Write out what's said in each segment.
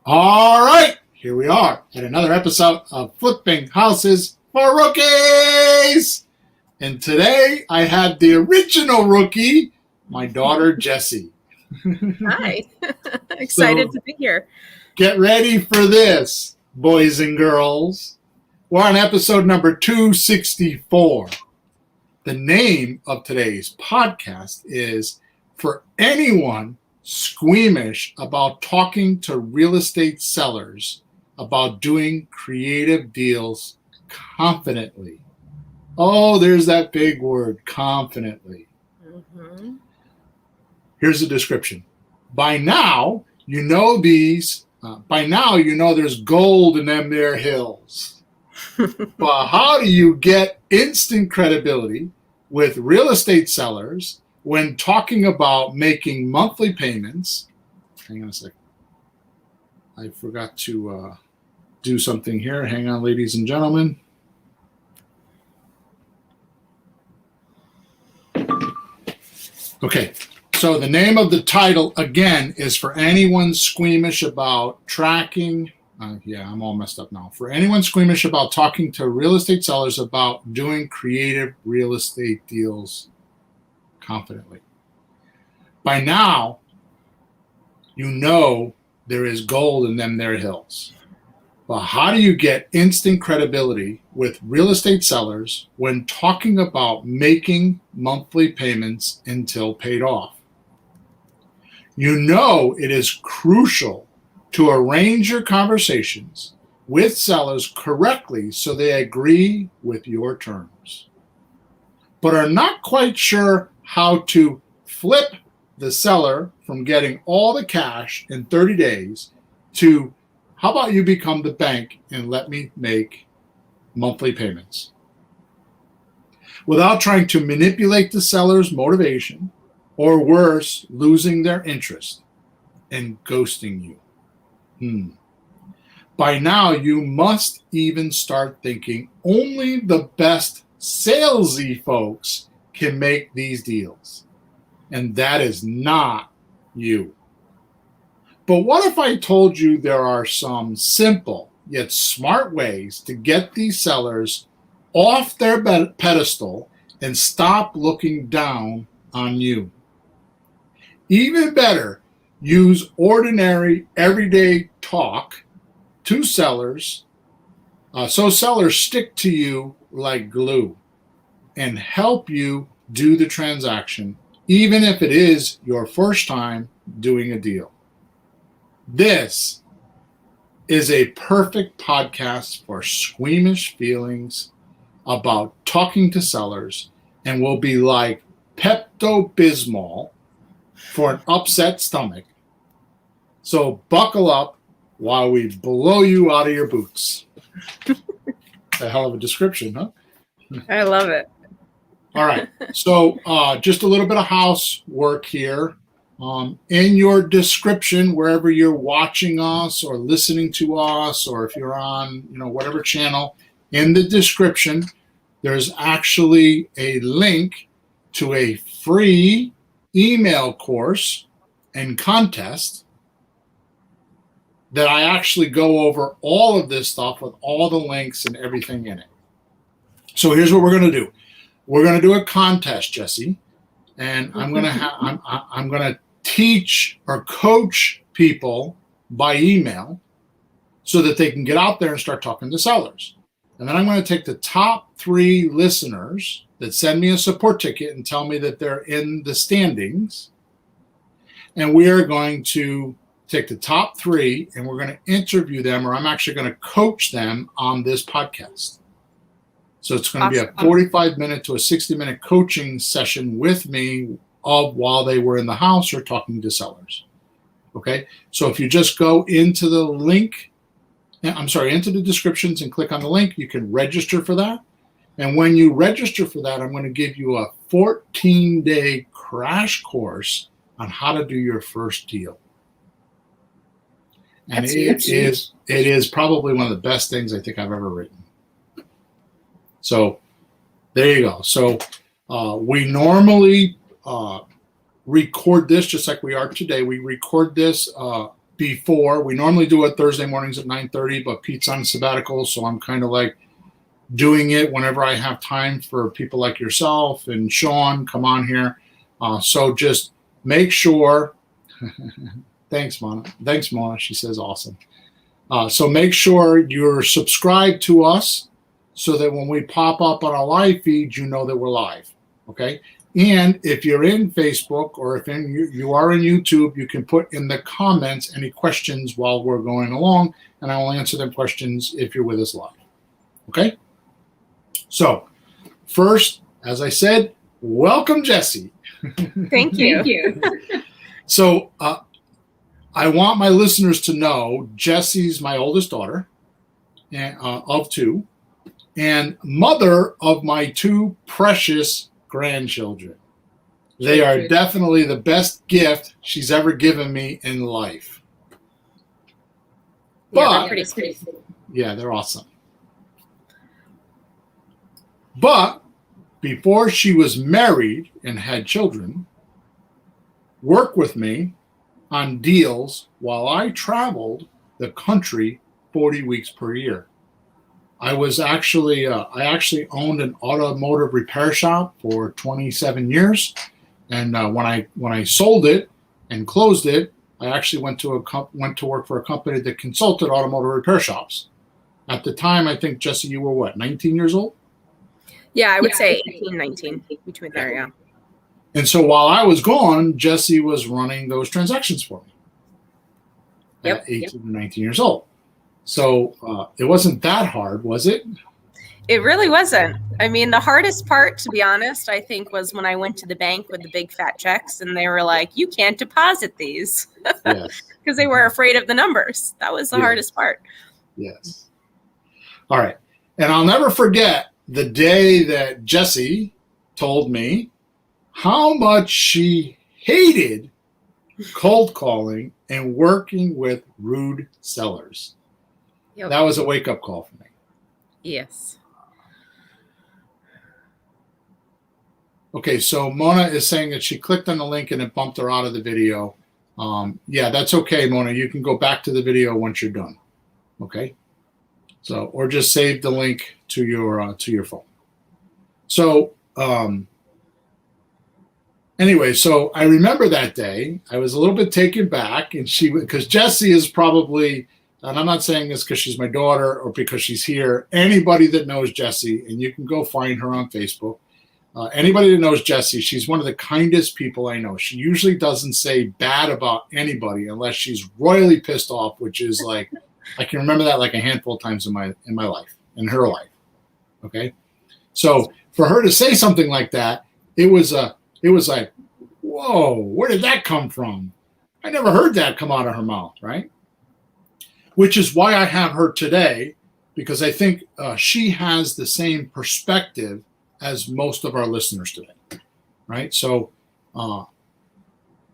All right, here we are at another episode of Flipping Houses for Rookies. And today I have the original rookie, my daughter Jessie. Hi, excited to be here. Get ready for this, boys and girls. We're on episode number 264. The name of today's podcast is For Anyone Squeamish About Talking to Real Estate Sellers About Doing Creative Deals Confidently. Oh, there's that big word, confidently. Mm-hmm. Here's the description. By now, you know there's gold in them there hills. But how do you get instant credibility with real estate sellers when talking about making monthly payments? Hang on a second. I forgot to do something here. Hang on, ladies and gentlemen. Okay, so the name of the title, again, is For Anyone Squeamish About Tracking. I'm all messed up now. For anyone squeamish about talking to real estate sellers about doing creative real estate deals confidently. By now, you know there is gold in them there hills. But how do you get instant credibility with real estate sellers when talking about making monthly payments until paid off? You know it is crucial to arrange your conversations with sellers correctly so they agree with your terms, but are not quite sure how to flip the seller from getting all the cash in 30 days to, how about you become the bank and let me make monthly payments? Without trying to manipulate the seller's motivation, or worse, losing their interest and ghosting you. By now, you must even start thinking only the best salesy folks can make these deals. And that is not you. But what if I told you there are some simple yet smart ways to get these sellers off their pedestal and stop looking down on you? Even better, use ordinary, everyday talk to sellers so sellers stick to you like glue and help you do the transaction, even if it is your first time doing a deal. This is a perfect podcast for squeamish feelings about talking to sellers and will be like Pepto-Bismol for an upset stomach. So buckle up while we blow you out of your boots. A hell of a description, huh? I love it. All right. So just a little bit of housework here. In your description, wherever you're watching us or listening to us, or if you're on, whatever channel, in the description, there's actually a link to a free email course and contest that I actually go over all of this stuff with all the links and everything in it. So here's what we're going to do. We're going to do a contest, Jessie, and I'm going to teach or coach people by email so that they can get out there and start talking to sellers. And then I'm going to take the top 3 listeners that send me a support ticket and tell me that they're in the standings. And we are going to take the top 3 and we're going to interview them, or I'm actually going to coach them on this podcast. So it's going to be a 45-minute to a 60-minute coaching session with me while they were in the house or talking to sellers. Okay? So if you just go into the link, into the descriptions and click on the link, you can register for that. And when you register for that, I'm going to give you a 14-day crash course on how to do your first deal. And it is probably one of the best things I think I've ever written. So there you go. So we normally record this just like we are today. We record this before. We normally do it Thursday mornings at 9:30, but Pete's on sabbatical, so I'm kind of like doing it whenever I have time for people like yourself and Sean come on here. So just make sure. Thanks, Mona. Thanks, Mona. She says awesome. So make sure you're subscribed to us so that when we pop up on our live feed, you know that we're live. Okay. And if you're in Facebook or if you are in YouTube, you can put in the comments any questions while we're going along, and I will answer them questions if you're with us live. Okay? So, first, as I said, welcome, Jessie. Thank you. So, I want my listeners to know Jessie's my oldest daughter of two and mother of my two precious grandchildren. They are definitely the best gift she's ever given me in life. Yeah, they're pretty sweet. Yeah, they're awesome. But before she was married and had children, worked with me on deals while I traveled the country 40 weeks per year. I actually owned an automotive repair shop for 27 years, and when I sold it and closed it, I actually went to work for a company that consulted automotive repair shops. At the time, I think, Jessie, you were what, 19 years old? Yeah, I would say 18, 19, between there, yeah. And so while I was gone, Jessie was running those transactions for me at 18 or 19 years old. So it wasn't that hard, was it? It really wasn't. I mean, the hardest part, to be honest, I think was when I went to the bank with the big fat checks and they were like, you can't deposit these because they were afraid of the numbers. That was the hardest part. Yes. All right. And I'll never forget the day that Jessie told me how much she hated cold calling and working with rude sellers. Yep. That was a wake-up call for me. Yes. Okay, so Mona is saying that she clicked on the link and it bumped her out of the video. Yeah, that's okay, Mona. You can go back to the video once you're done. Okay? So, or just save the link to your phone. So, anyway, so I remember that day. I was a little bit taken back, and because Jessie is probably, and I'm not saying this because she's my daughter or because she's here. Anybody that knows Jessie, and you can go find her on Facebook. Anybody that knows Jessie, she's one of the kindest people I know. She usually doesn't say bad about anybody unless she's royally pissed off, which is like, I can remember that like a handful of times in my life, in her life. Okay, so for her to say something like that, it was like, whoa, where did that come from? I never heard that come out of her mouth, right? Which is why I have her today, because I think she has the same perspective as most of our listeners today, right? So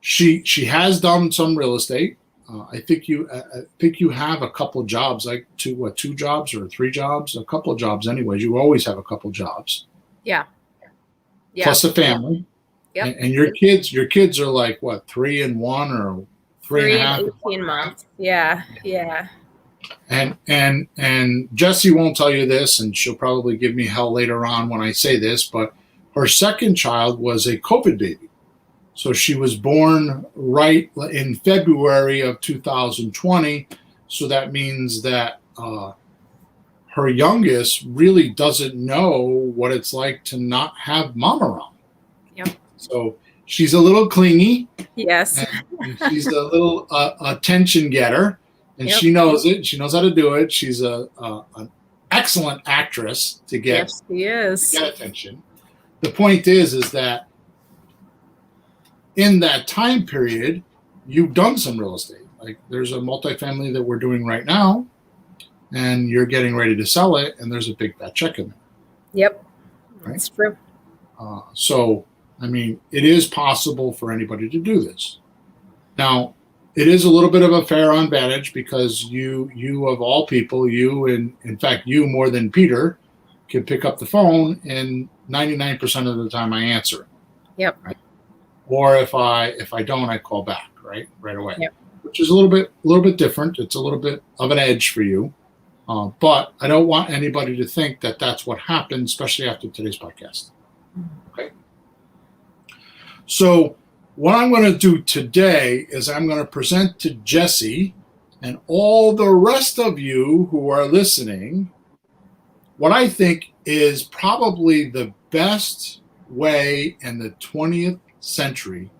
she has done some real estate. I think you have a couple jobs, like two jobs or three jobs, a couple of jobs anyways. You always have a couple of jobs. Yeah. Plus a family. Yep. And your kids are like what, 3 and 1 or 3 and a half? 18 months. Yeah. And Jessie won't tell you this, and she'll probably give me hell later on when I say this, but her second child was a COVID baby. So she was born right in February of 2020. So that means that her youngest really doesn't know what it's like to not have mom around. Yep. So she's a little clingy. Yes. And she's a little attention getter. And she knows it. She knows how to do it. She's an excellent actress to get, attention. The point is that in that time period, you've done some real estate. Like there's a multifamily that we're doing right now, and you're getting ready to sell it, and there's a big fat check in there. Yep, right? That's true. So, I mean, it is possible for anybody to do this. Now, it is a little bit of a fair advantage because you of all people, and in fact, you more than Peter, can pick up the phone, and 99% of the time I answer. Yep. Right? Or if I don't, I call back right away. Yep. which is a little bit different. It's a little bit of an edge for you. But I don't want anybody to think that that's what happened, especially after today's podcast. Okay. So what I'm going to do today is I'm going to present to Jesse and all the rest of you who are listening what I think is probably the best way in the 20th century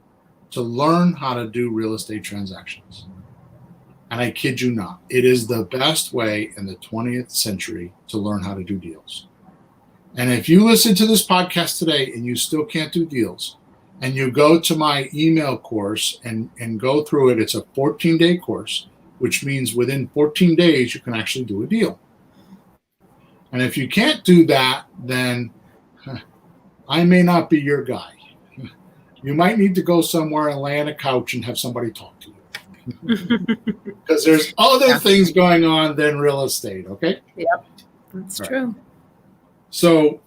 to learn how to do real estate transactions. And I kid you not, it is the best way in the 20th century to learn how to do deals. And if you listen to this podcast today and you still can't do deals, and you go to my email course and go through it, it's a 14-day course, which means within 14 days you can actually do a deal. And if you can't do that, then I may not be your guy. You might need to go somewhere and lay on a couch and have somebody talk to you. Because there's other things going on than real estate, okay? Yep, that's true. So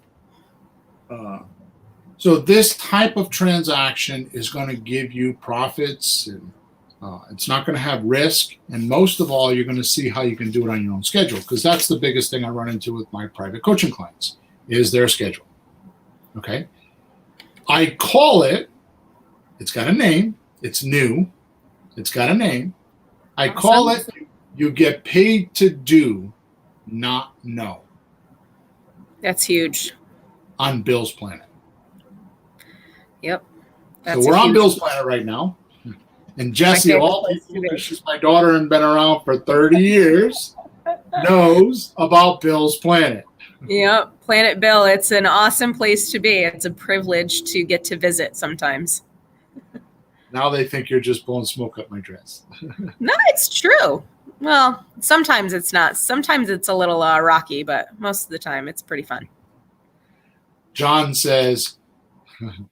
this type of transaction is going to give you profits, and it's not going to have risk. And most of all, you're going to see how you can do it on your own schedule, because that's the biggest thing I run into with my private coaching clients is their schedule. Okay. I call it, it's got a name. It's new. It's got a name. I call it, you get paid to do, not know. That's huge. On Bill's Planet. Yep. So we're on Bill's Planet right now. And Jessie, she's my daughter and been around for 30 years, knows about Bill's Planet. Yep. Planet Bill. It's an awesome place to be. It's a privilege to get to visit sometimes. Now they think you're just blowing smoke up my dress. No, it's true. Well, sometimes it's not. Sometimes it's a little rocky, but most of the time it's pretty fun. John says,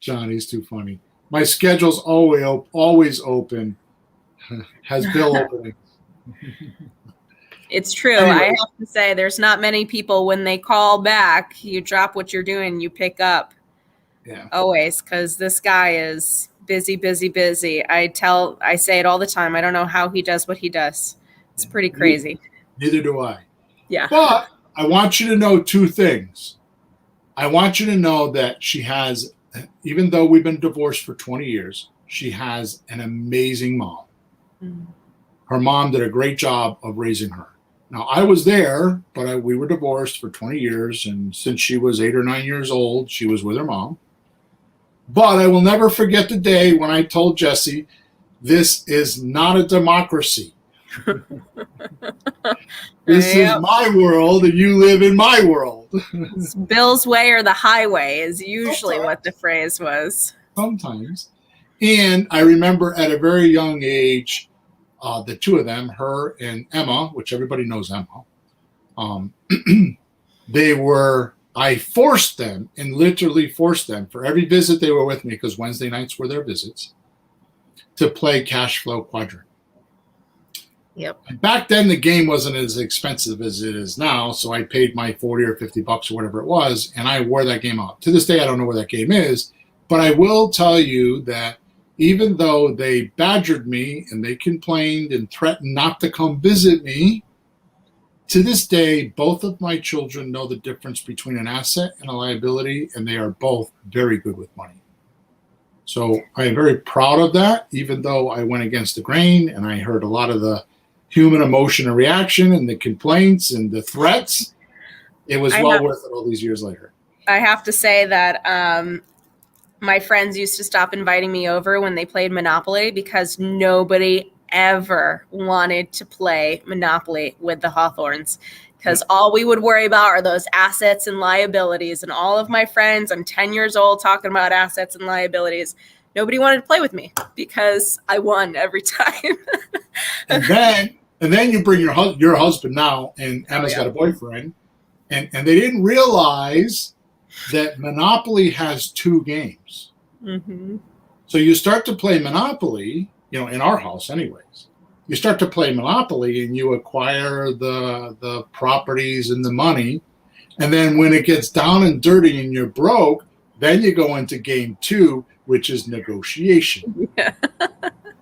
John, he's too funny. My schedule's always open. Has Bill opening? It's true. Anyway. I have to say, there's not many people when they call back, you drop what you're doing, you pick up. Yeah. Always, because this guy is busy. I say it all the time. I don't know how he does what he does. It's pretty crazy. Neither do I. Yeah. But I want you to know two things. I want you to know that she has, even though we've been divorced for 20 years, she has an amazing mom. Mm. Her mom did a great job of raising her. Now, I was there, but we were divorced for 20 years. And since she was 8 or 9 years old, she was with her mom. But I will never forget the day when I told Jessie, this is not a democracy. This is my world, and you live in my world. It's Bill's way or the highway is usually what the phrase was. Sometimes. And I remember at a very young age, the two of them, her and Emma, which everybody knows Emma, I forced them and literally forced them for every visit they were with me, because Wednesday nights were their visits, to play Cash Flow Quadrant. Yep. And back then, the game wasn't as expensive as it is now, so I paid my $40 or $50 or whatever it was, and I wore that game out. To this day, I don't know where that game is, but I will tell you that even though they badgered me and they complained and threatened not to come visit me, to this day, both of my children know the difference between an asset and a liability, and they are both very good with money. So I am very proud of that, even though I went against the grain and I heard a lot of the human emotion and reaction and the complaints and the threats. It was worth it all these years later. I have to say that my friends used to stop inviting me over when they played Monopoly, because nobody ever wanted to play Monopoly with the Hawthorns, because all we would worry about are those assets and liabilities. And all of my friends, I'm 10 years old talking about assets and liabilities. Nobody wanted to play with me because I won every time. and then you bring your husband now, and Emma's got a boyfriend, and they didn't realize that Monopoly has two games. Mm-hmm. So you start to play Monopoly, in our house anyways, you start to play Monopoly and you acquire the properties and the money. And then when it gets down and dirty and you're broke, then you go into game two, which is negotiation. Yeah.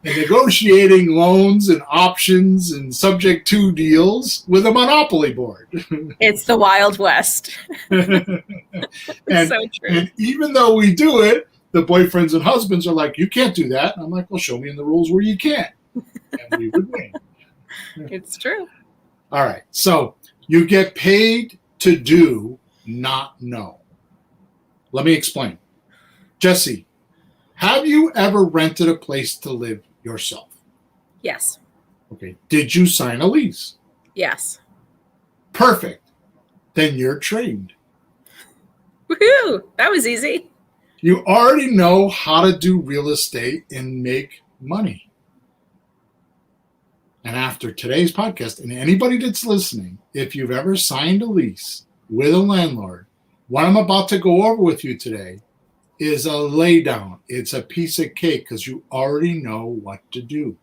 and negotiating loans and options and subject to deals with a monopoly board. It's the Wild West. and, so true. And even though we do it, the boyfriends and husbands are like, you can't do that. And I'm like, well, show me in the rules where you can't. And we would win. It's true. All right. So you get paid to do, not know. Let me explain. Jesse, have you ever rented a place to live yourself? Yes. Okay. Did you sign a lease? Yes. Perfect. Then you're trained. Woohoo! That was easy. You already know how to do real estate and make money. And after today's podcast, and anybody that's listening, if you've ever signed a lease with a landlord, what I'm about to go over with you today is a laydown. It's a piece of cake because you already know what to do.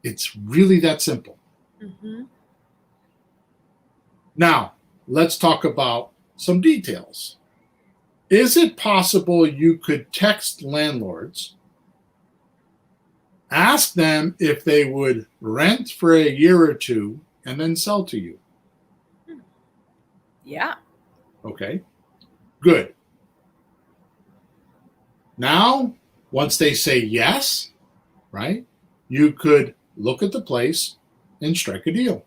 It's really that simple. Mm-hmm. Now, let's talk about some details. Is it possible you could text landlords, ask them if they would rent for a year or two and then sell to you? Yeah. Okay, good. Now, once they say yes, right, you could look at the place and strike a deal.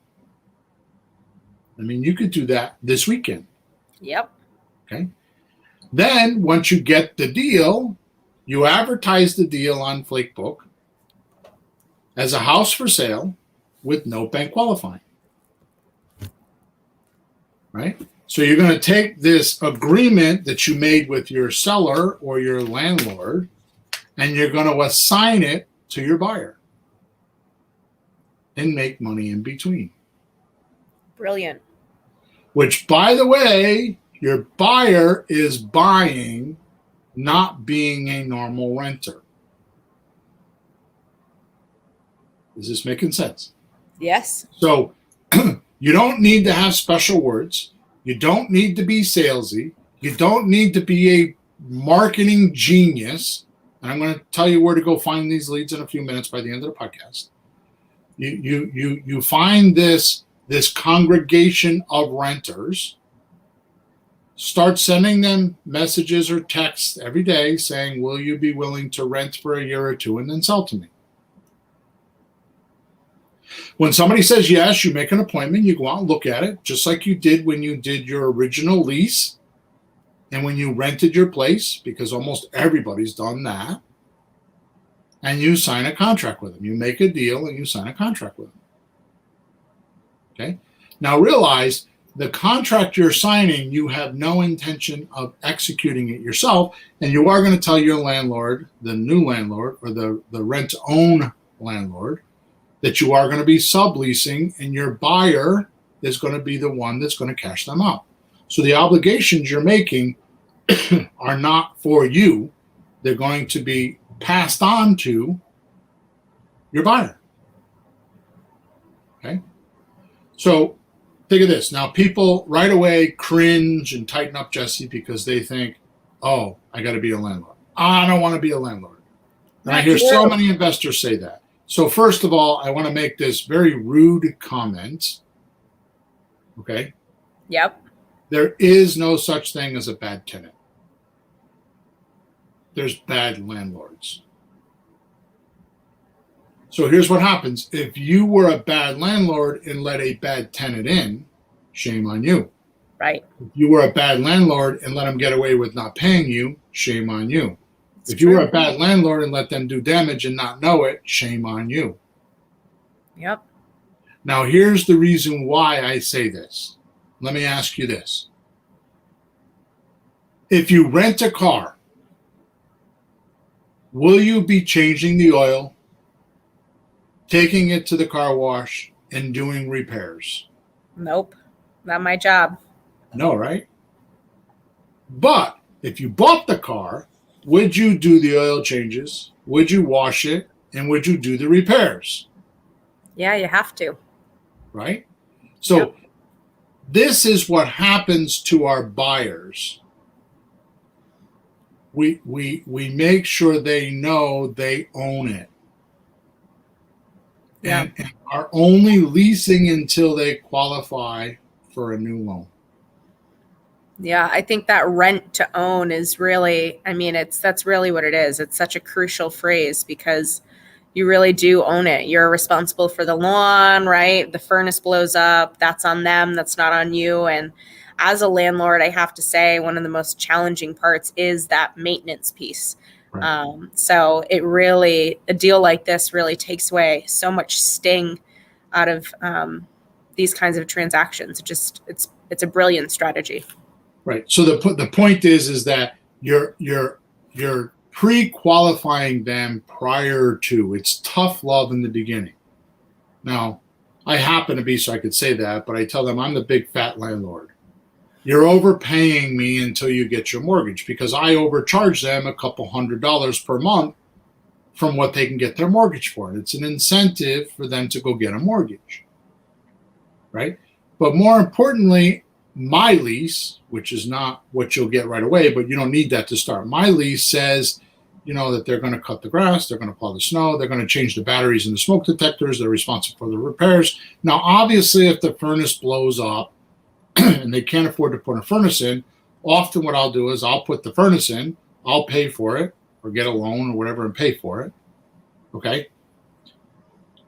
I mean, you could do that this weekend. Yep. Okay. Then, once you get the deal, you advertise the deal on Flakebook as a house for sale with no bank qualifying. Right? So you're going to take this agreement that you made with your seller or your landlord, and you're going to assign it to your buyer and make money in between. Brilliant. Which, by the way, your buyer is buying, not being a normal renter. Is this making sense? Yes. So you don't need to have special words. You don't need to be salesy. You don't need to be a marketing genius. And I'm going to tell you where to go find these leads in a few minutes by the end of the podcast. You find this congregation of renters, start sending them messages or texts every day saying, will you be willing to rent for a year or two and then sell to me? When somebody says yes, you make an appointment, you go out and look at it, just like you did when you did your original lease and when you rented your place, because almost everybody's done that. And you sign a contract with them. You make a deal and you sign a contract with them. Okay? Now realize the contract you're signing, you have no intention of executing it yourself, and you are going to tell your landlord, the new landlord, or the rent-own landlord, that you are going to be subleasing, and your buyer is going to be the one that's going to cash them out. So the obligations you're making are not for you. They're going to be passed on to your buyer. Okay? So think of this. Now, people right away cringe and tighten up, Jesse, because they think, oh, I got to be a landlord. I don't want to be a landlord. And I hear so many investors say that. So first of all, I want to make this very rude comment. Okay? Yep. There is no such thing as a bad tenant. There's bad landlords. So here's what happens. If you were a bad landlord and let a bad tenant in, shame on you. Right. If you were a bad landlord and let them get away with not paying you, shame on you. If you were a bad landlord and let them do damage and not know it, shame on you. Yep. Now, here's the reason why I say this. Let me ask you this. If you rent a car, will you be changing the oil, taking it to the car wash, and doing repairs? Nope. Not my job. No, right? But if you bought the car, would you do the oil changes? Would you wash it? And would you do the repairs? Yeah, you have to. Right? So yep. This is what happens to our buyers. We make sure they know they own it. and are only leasing until they qualify for a new loan. Yeah, I think that rent to own is really, I mean, that's really what it is. It's such a crucial phrase because you really do own it. You're responsible for the lawn, right? The furnace blows up, that's on them, that's not on you. And as a landlord, I have to say one of the most challenging parts is that maintenance piece. Right. So it really, a deal like this really takes away so much sting out of these kinds of transactions. It's a brilliant strategy. Right. So the point is that you're pre-qualifying them prior to. It's tough love in the beginning. Now, I happen to be, so I could say that, but I tell them I'm the big fat landlord. You're overpaying me until you get your mortgage because I overcharge them a couple $100 per month from what they can get their mortgage for. And it's an incentive for them to go get a mortgage. Right? But more importantly, my lease, which is not what you'll get right away, but you don't need that to start. My lease says, that they're going to cut the grass, they're going to plow the snow, they're going to change the batteries in the smoke detectors, they're responsible for the repairs. Now, obviously, if the furnace blows up and they can't afford to put a furnace in, often what I'll do is I'll put the furnace in, I'll pay for it, or get a loan or whatever and pay for it. Okay?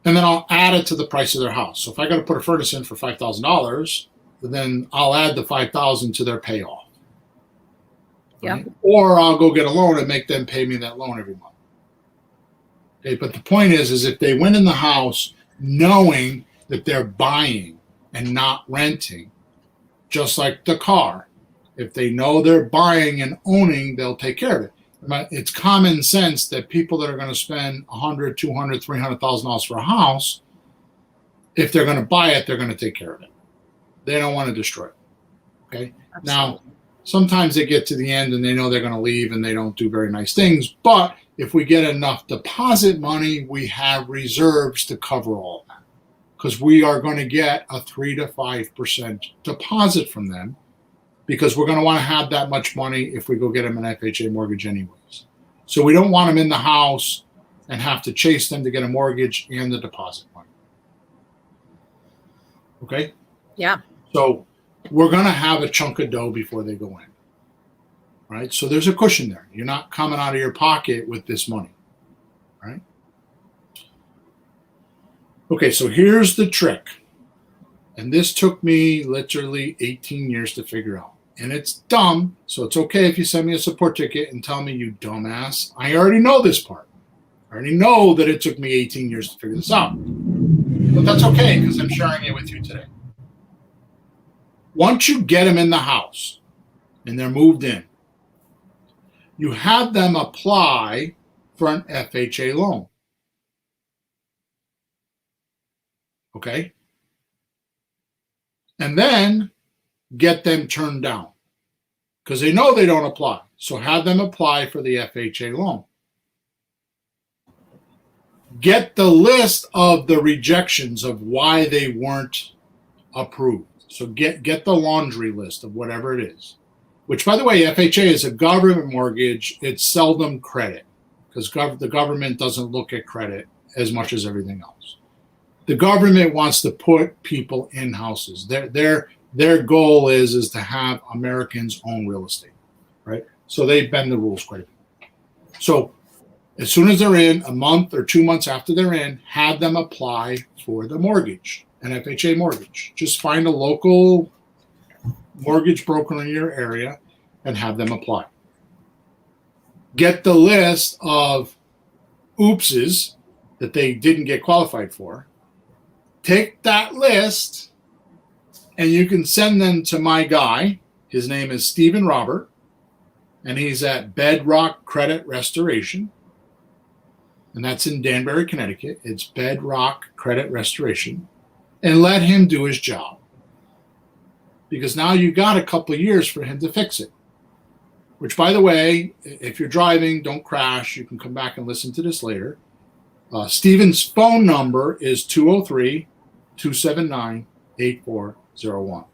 And then I'll add it to the price of their house. So if I got to put a furnace in for $5,000, then I'll add the $5,000 to their payoff. Right? Yeah. Or I'll go get a loan and make them pay me that loan every month. Okay, but the point is if they went in the house knowing that they're buying and not renting, just like the car, if they know they're buying and owning, they'll take care of it. It's common sense that people that are going to spend $100,000, $200,000, $300,000 for a house, if they're going to buy it, they're going to take care of it. They don't want to destroy it. Okay. Absolutely. Now, sometimes they get to the end and they know they're going to leave and they don't do very nice things. But if we get enough deposit money, we have reserves to cover all that because we are going to get a 3 to 5% deposit from them because we're going to want to have that much money if we go get them an FHA mortgage anyways. So we don't want them in the house and have to chase them to get a mortgage and the deposit money. Okay? Yeah. So we're going to have a chunk of dough before they go in, right? So there's a cushion there. You're not coming out of your pocket with this money, right? Okay, so here's the trick. And this took me literally 18 years to figure out. And it's dumb, so it's okay if you send me a support ticket and tell me, you dumbass, I already know this part. I already know that it took me 18 years to figure this out. But that's okay because I'm sharing it with you today. Once you get them in the house and they're moved in, you have them apply for an FHA loan. Okay? And then get them turned down because they know they don't apply. So have them apply for the FHA loan. Get the list of the rejections of why they weren't approved. So get the laundry list of whatever it is, which, by the way, FHA is a government mortgage. It's seldom credit because the government doesn't look at credit as much as everything else. The government wants to put people in houses. Their goal is to have Americans own real estate, right? So they bend the rules quite a bit. So as soon as they're in, a month or 2 months after they're in, have them apply for the mortgage. An FHA mortgage. Just find a local mortgage broker in your area and have them apply. Get the list of oopses that they didn't get qualified for. Take that list and you can send them to my guy. His name is Stephen Robert, and he's at Bedrock Credit Restoration. And that's in Danbury, Connecticut. It's Bedrock Credit Restoration. And let him do his job. Because now you got a couple of years for him to fix it. Which, by the way, if you're driving, don't crash. You can come back and listen to this later. Stephen's phone number is 203-279-8401.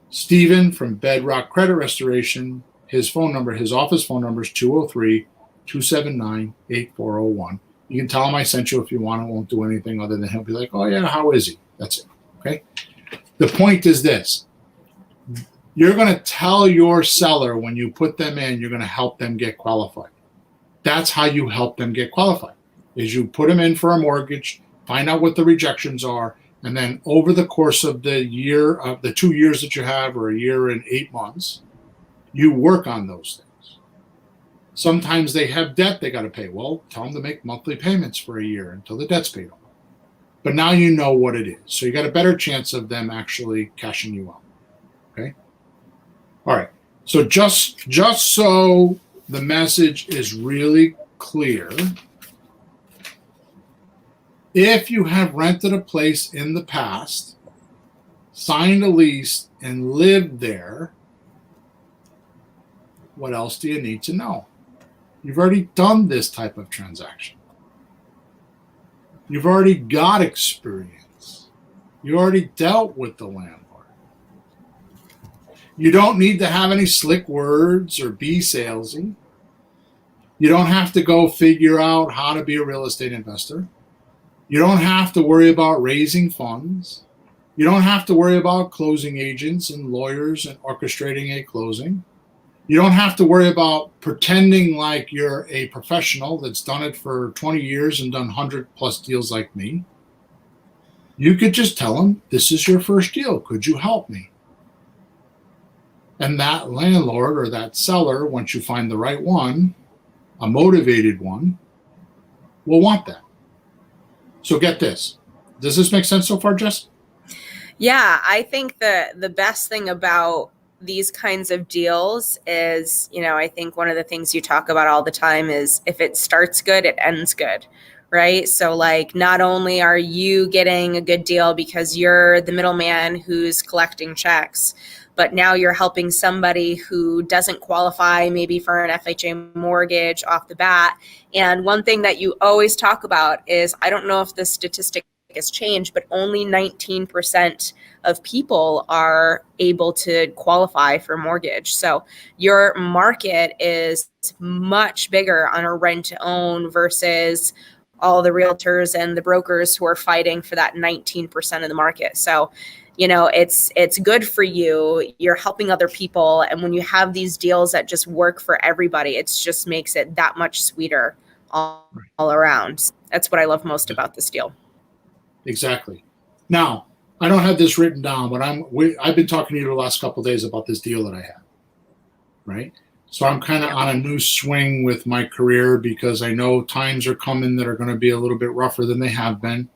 Stephen from Bedrock Credit Restoration, his office phone number is 203-279-8401. You can tell him I sent you if you want. It won't do anything other than he'll be like, oh, yeah, how is he? That's it. Okay. The point is this. You're going to tell your seller when you put them in, you're going to help them get qualified. That's how you help them get qualified, is you put them in for a mortgage, find out what the rejections are, and then over the course of the year, of the 2 years that you have, or a year and 8 months, you work on those things. Sometimes they have debt they got to pay. Well, tell them to make monthly payments for a year until the debt's paid off. But now you know what it is. So you got a better chance of them actually cashing you out. Okay? All right. So just so the message is really clear, if you have rented a place in the past, signed a lease, and lived there, what else do you need to know? You've already done this type of transaction. You've already got experience. You already dealt with the landlord. You don't need to have any slick words or be salesy. You don't have to go figure out how to be a real estate investor. You don't have to worry about raising funds. You don't have to worry about closing agents and lawyers and orchestrating a closing. You don't have to worry about pretending like you're a professional that's done it for 20 years and done 100+ deals like me. You could just tell them, this is your first deal. Could you help me? And that landlord or that seller, once you find the right one, a motivated one, will want that. So get this. Does this make sense so far, Jess? Yeah, I think the best thing about these kinds of deals is, I think one of the things you talk about all the time is if it starts good, it ends good, right? So like, not only are you getting a good deal because you're the middleman who's collecting checks, but now you're helping somebody who doesn't qualify maybe for an FHA mortgage off the bat. And one thing that you always talk about is, I don't know if the statistic has changed, but only 19% of people are able to qualify for mortgage. So your market is much bigger on a rent to own versus all the realtors and the brokers who are fighting for that 19% of the market. So, it's good for you. You're helping other people. And when you have these deals that just work for everybody, it just makes it that much sweeter all around. That's what I love most about this deal. Exactly. Now, I don't have this written down, but I've been talking to you the last couple of days about this deal that I had, right? So I'm kind of on a new swing with my career because I know times are coming that are going to be a little bit rougher than they have been,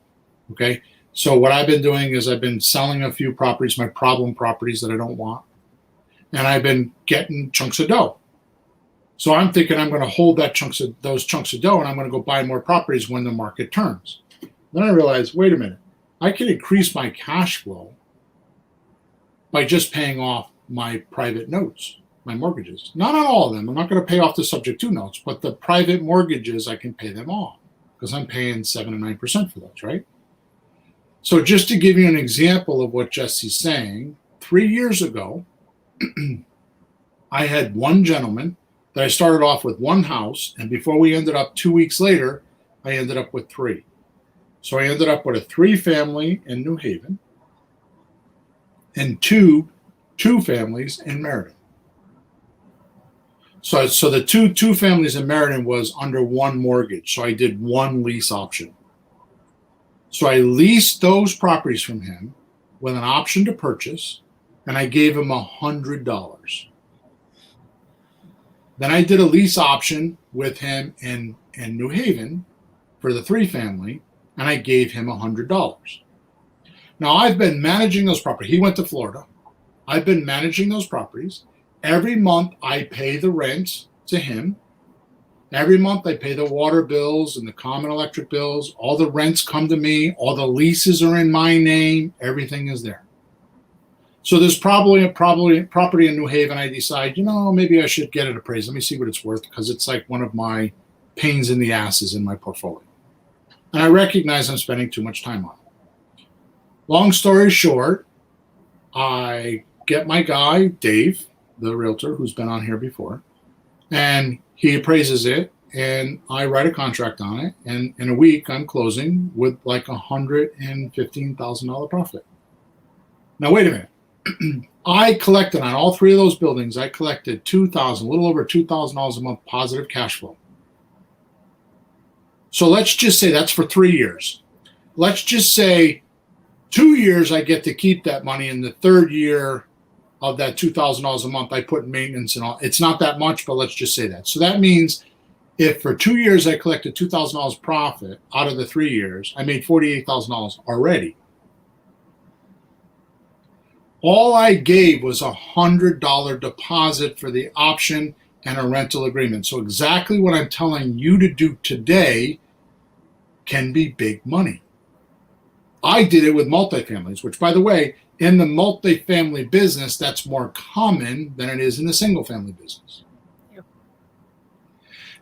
okay? So what I've been doing is I've been selling a few properties, my problem properties that I don't want, and I've been getting chunks of dough. So I'm thinking I'm going to hold those chunks of dough, and I'm going to go buy more properties when the market turns. Then I realized, wait a minute, I can increase my cash flow by just paying off my private notes, my mortgages. Not on all of them. I'm not going to pay off the subject to notes, but the private mortgages, I can pay them off because I'm paying 7 and 9% for those, right? So just to give you an example of what Jesse's saying, 3 years ago, I had one gentleman that I started off with one house, and before we ended up 2 weeks later, I ended up with 3. So I ended up with a 3-family in New Haven and two families in Meriden. So the two families in Meriden was under one mortgage. So I did one lease option. So I leased those properties from him with an option to purchase, and I gave him $100. Then I did a lease option with him in New Haven for the 3-family, and I gave him $100. Now I've been managing those properties. He went to Florida. I've been managing those properties. Every month I pay the rent to him. Every month I pay the water bills and the common electric bills. All the rents come to me. All the leases are in my name. Everything is there. So there's probably a property in New Haven. I decide, maybe I should get it appraised. Let me see what it's worth, because it's like one of my pains in the asses in my portfolio. And I recognize I'm spending too much time on it. Long story short, I get my guy, Dave, the realtor, who's been on here before, and he appraises it, and I write a contract on it, and in a week I'm closing with like $115,000 profit. Now wait a minute. I collected on all three of those buildings. I collected $2,000, a little over $2,000 a month positive cash flow. So let's just say that's for 3 years. Let's just say 2 years I get to keep that money, and the third year of that $2,000 a month I put in maintenance and all. It's not that much, but let's just say that. So that means if for 2 years I collected $2,000 profit out of the 3 years, I made $48,000 already. All I gave was $100 deposit for the option and a rental agreement. So exactly what I'm telling you to do today can be big money. I did it with multifamilies, which, by the way, in the multifamily business, that's more common than it is in the single family business. Yep.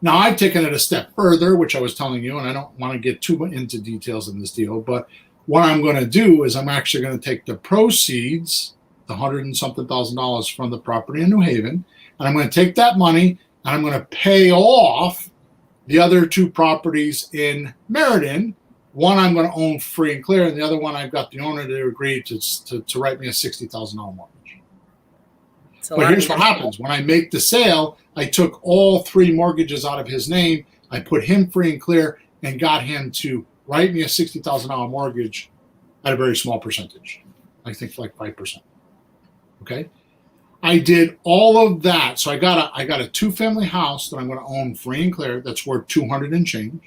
Now, I've taken it a step further, which I was telling you, and I don't want to get too much into details in this deal, but what I'm going to do is I'm actually going to take the proceeds, the $100 and something thousand from the property in New Haven, and I'm going to take that money and I'm going to pay off the other two properties in Meriden. One I'm going to own free and clear, and the other one I've got the owner to agree to write me a $60,000 mortgage. But here's what happens. When I make the sale, I took all three mortgages out of his name. I put him free and clear and got him to write me a $60,000 mortgage at a very small percentage. I think like 5%. Okay. I did all of that. So I got a 2-family house that I'm going to own free and clear that's worth $200 and change.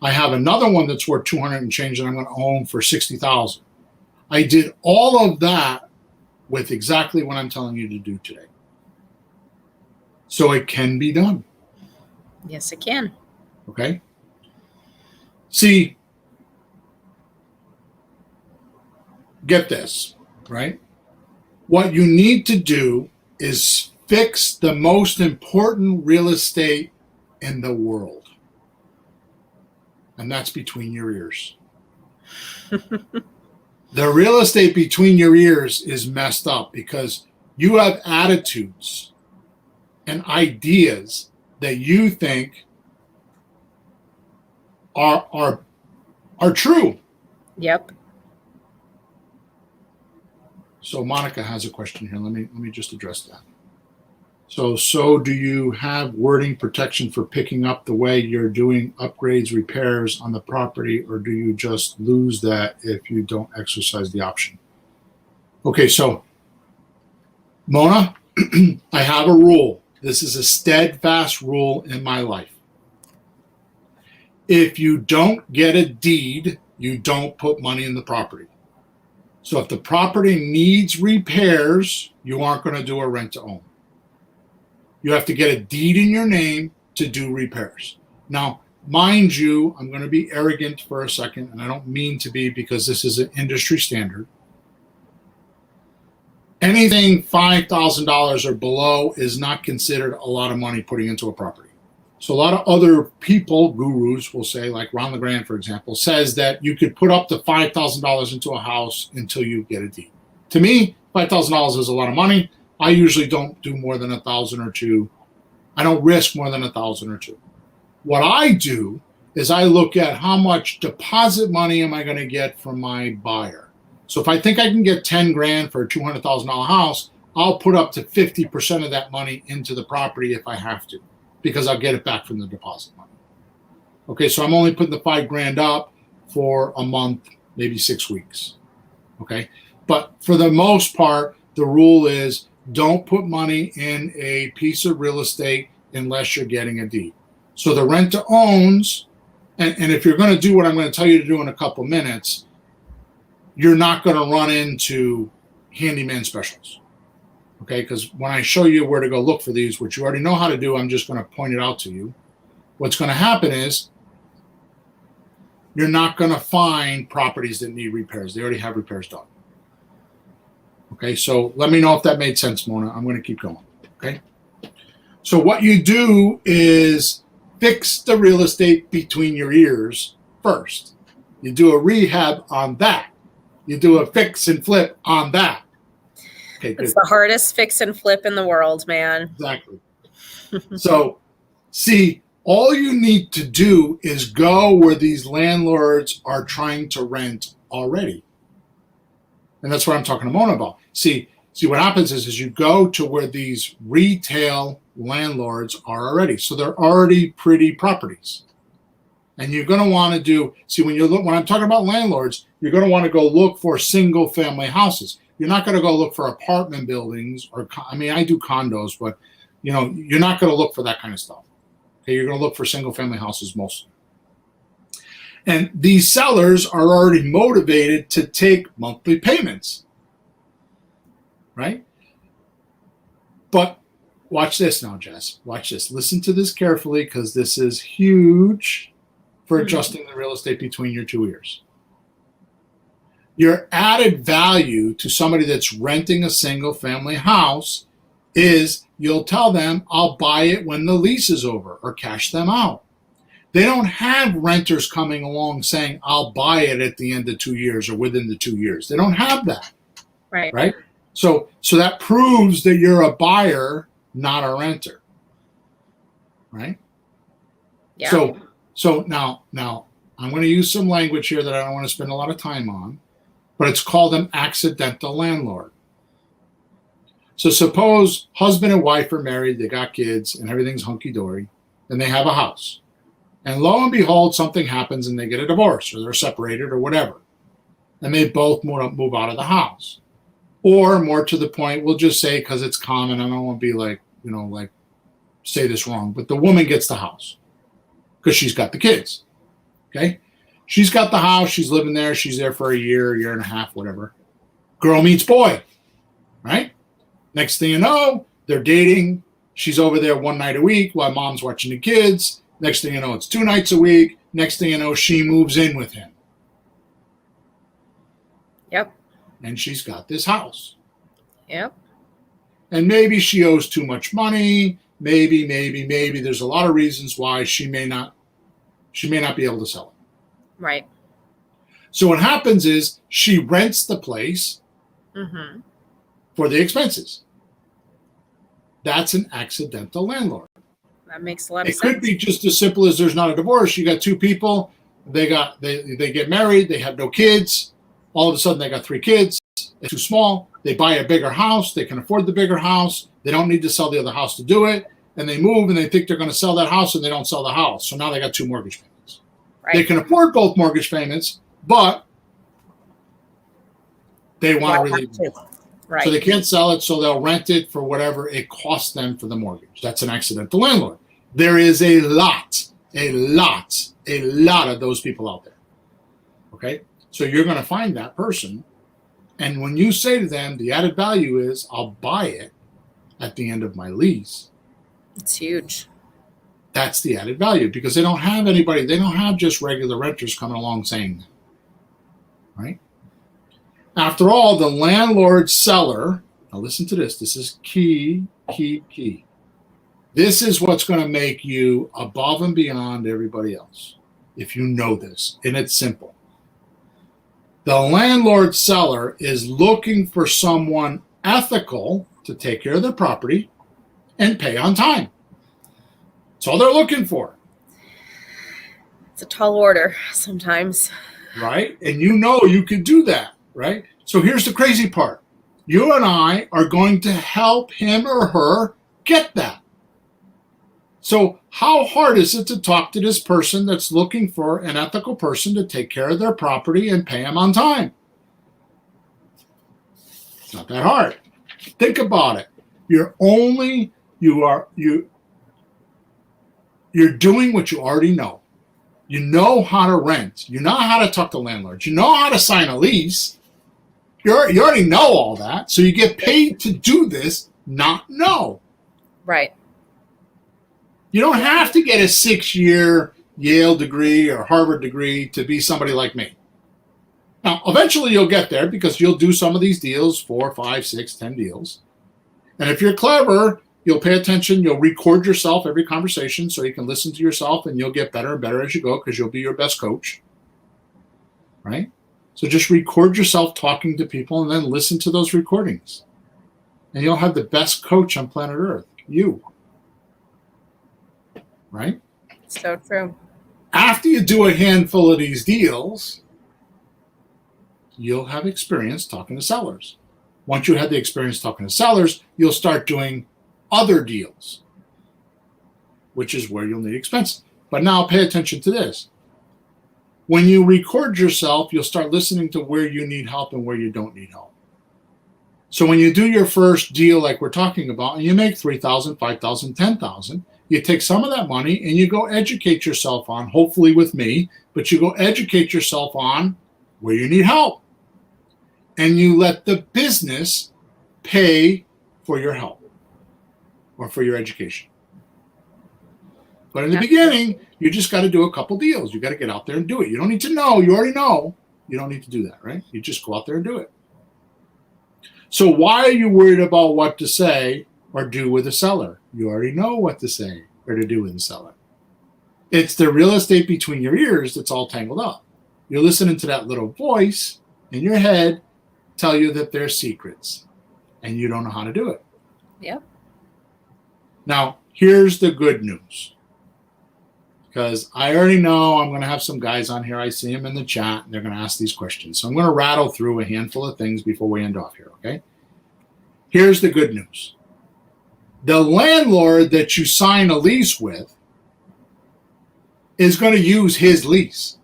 I have another one that's worth $200 and change that I'm going to own for $60,000. I did all of that with exactly what I'm telling you to do today. So it can be done. Yes, it can. Okay. See, get this, right? What you need to do is fix the most important real estate in the world. And that's between your ears. The real estate between your ears is messed up because you have attitudes and ideas that you think are true. Yep. So Monica has a question here. Let me just address that. So do you have wording protection for picking up the way you're doing upgrades, repairs on the property, or do you just lose that if you don't exercise the option? Okay, so Mona, I have a rule. This is a steadfast rule in my life. If you don't get a deed, you don't put money in the property. So if the property needs repairs, you aren't going to do a rent to own. You have to get a deed in your name to do repairs. Now, mind you, I'm going to be arrogant for a second, and I don't mean to be because this is an industry standard. Anything $5,000 or below is not considered a lot of money putting into a property. So a lot of other people, gurus will say, like Ron LeGrand, for example, says that you could put up to $5,000 into a house until you get a deed. To me, $5,000 is a lot of money. I usually don't do more than $1,000 or $2,000. I don't risk more than $1,000 or $2,000. What I do is I look at how much deposit money am I going to get from my buyer. So if I think I can get $10,000 for a $200,000 house, I'll put up to 50% of that money into the property if I have to, because I'll get it back from the deposit money. Okay, so I'm only putting the $5,000 up for a month, maybe 6 weeks. Okay, but for the most part, the rule is don't put money in a piece of real estate unless you're getting a deed. So the rent to owns, and if you're going to do what I'm going to tell you to do in a couple minutes, you're not going to run into handyman specials. Okay, because when I show you where to go look for these, which you already know how to do, I'm just going to point it out to you. What's going to happen is you're not going to find properties that need repairs. They already have repairs done. Okay, so let me know if that made sense, Mona. I'm going to keep going. Okay, so what you do is fix the real estate between your ears first. You do a rehab on that. You do a fix and flip on that. Okay, it's the hardest fix and flip in the world, man. Exactly. So, see, All you need to do is go where these landlords are trying to rent already. And that's what I'm talking to Mona about. See what happens is you go to where these retail landlords are already. So they're already pretty properties. And you're going to want to do, when I'm talking about landlords, you're going to want to go look for single family houses. You're not going to go look for apartment buildings I do condos, but you're not going to look for that kind of stuff. Okay, you're going to look for single family houses mostly. And these sellers are already motivated to take monthly payments, right? But watch this now, Jess. Watch this. Listen to this carefully, because this is huge for adjusting the real estate between your two ears. Your added value to somebody that's renting a single family house is you'll tell them, I'll buy it when the lease is over, or cash them out. They don't have renters coming along saying, I'll buy it at the end of 2 years or within the 2 years. They don't have that. Right? So that proves that you're a buyer, not a renter. Right? Yeah. So now I'm going to use some language here that I don't want to spend a lot of time on, but it's called an accidental landlord. So suppose husband and wife are married, they got kids, and everything's hunky-dory, and they have a house. And lo and behold, something happens and they get a divorce, or they're separated, or whatever. And they both move out of the house. Or more to the point, we'll just say, because it's common, I don't want to be like say this wrong, but the woman gets the house because she's got the kids. Okay? She's got the house, she's living there, she's there for a year and a half, whatever. Girl meets boy, right? Next thing you know, they're dating. She's over there one night a week while mom's watching the kids. Next thing you know, it's 2 nights a week. Next thing you know, she moves in with him. Yep. And she's got this house. Yep. And maybe she owes too much money. Maybe there's a lot of reasons why she may not be able to sell it. Right. So what happens is she rents the place for the expenses. That's an accidental landlord. That makes a lot of sense. It could be just as simple as there's not a divorce. You got 2 people, they get married, they have no kids. All of a sudden they got 3 kids. It's too small. They buy a bigger house. They can afford the bigger house. They don't need to sell the other house to do it. And they move and they think they're going to sell that house, and they don't sell the house. So now they got 2 mortgage payments. Right. They can afford both mortgage payments, but they want to relieve it. Right. So they can't sell it, so they'll rent it for whatever it costs them for the mortgage. That's an accidental landlord. There is a lot of those people out there. Okay? So you're going to find that person, and when you say to them, the added value is, I'll buy it at the end of my lease. It's huge. That's the added value, because they don't have anybody, they don't have just regular renters coming along saying that. Right? After all, the landlord seller, now listen to this, this is key. This is what's going to make you above and beyond everybody else, if you know this, and it's simple. The landlord seller is looking for someone ethical to take care of their property and pay on time. That's all they're looking for. It's a tall order sometimes. Right? And you can do that, right? So here's the crazy part. You and I are going to help him or her get that. So how hard is it to talk to this person that's looking for an ethical person to take care of their property and pay them on time? It's not that hard. Think about it. You're doing what you already know. You know how to rent. You know how to talk to landlords. You know how to sign a lease. You already know all that. So you get paid to do this, not know. Right. You don't have to get a 6-year Yale degree or Harvard degree to be somebody like me. Now, eventually you'll get there because you'll do some of these deals, 4, 5, 6, 10 deals. And if you're clever, you'll pay attention. You'll record yourself every conversation so you can listen to yourself, and you'll get better and better as you go because you'll be your best coach. Right? So just record yourself talking to people and then listen to those recordings. And you'll have the best coach on planet Earth, you. Right? So true. After you do a handful of these deals, you'll have experience talking to sellers. Once you have the experience talking to sellers, you'll start doing other deals, which is where you'll need expenses. But now pay attention to this. When you record yourself, you'll start listening to where you need help and where you don't need help. So when you do your first deal like we're talking about, and you make $3,000, $5,000, $10,000, you take some of that money and you go educate yourself on, hopefully with me, but you go educate yourself on where you need help. And you let the business pay for your help or for your education. But in the beginning, you just got to do a couple deals. You got to get out there and do it. You don't need to know. You already know. You don't need to do that, right? You just go out there and do it. So why are you worried about what to say or do with a seller? You already know what to say or to do with a seller. It's the real estate between your ears that's all tangled up. You're listening to that little voice in your head tell you that there's secrets and you don't know how to do it. Yep. Now, here's the good news. Because I already know I'm going to have some guys on here. I see them in the chat, and they're going to ask these questions. So I'm going to rattle through a handful of things before we end off here, okay? Here's the good news. The landlord that you sign a lease with is going to use his lease.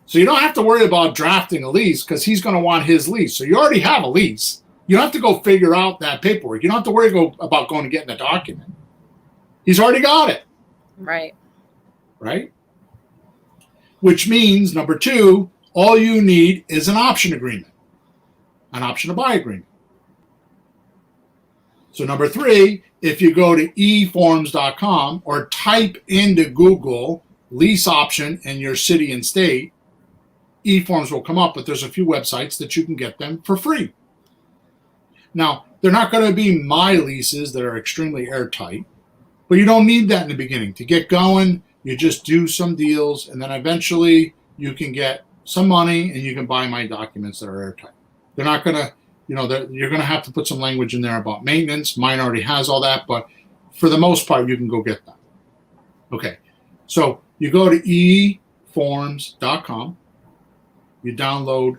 So you don't have to worry about drafting a lease because he's going to want his lease. So you already have a lease. You don't have to go figure out that paperwork. You don't have to worry about going and getting the document. He's already got it. Right. Right? Which means, number two, all you need is an option agreement, an option to buy agreement. So number three, if you go to eforms.com or type into Google lease option in your city and state, eForms will come up, but there's a few websites that you can get them for free. Now, they're not going to be my leases that are extremely airtight, but you don't need that in the beginning. To get going, you just do some deals, and then eventually you can get some money and you can buy my documents that are airtight. They're not going to, you're going to have to put some language in there about maintenance. Mine already has all that, but for the most part, you can go get that. Okay, so you go to eforms.com. You download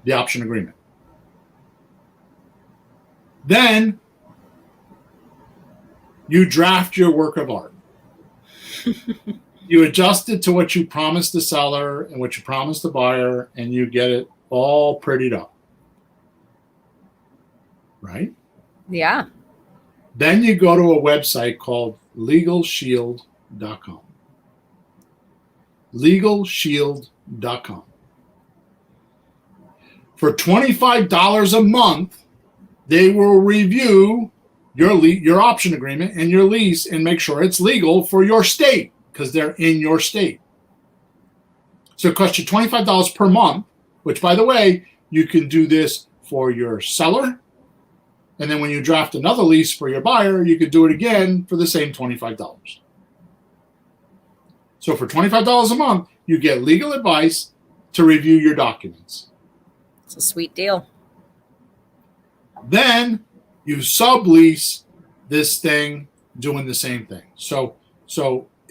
the option agreement. Then you draft your work of art. You adjust it to what you promised the seller and what you promised the buyer, and you get it all prettied up. Right? Yeah. Then you go to a website called LegalShield.com. LegalShield.com. For $25 a month, they will review your option agreement and your lease and make sure it's legal for your state because they're in your state. So it costs you $25 per month, which, by the way, you can do this for your seller. And then when you draft another lease for your buyer, you could do it again for the same $25. So for $25 a month, you get legal advice to review your documents. It's a sweet deal. Then you sublease this thing doing the same thing. So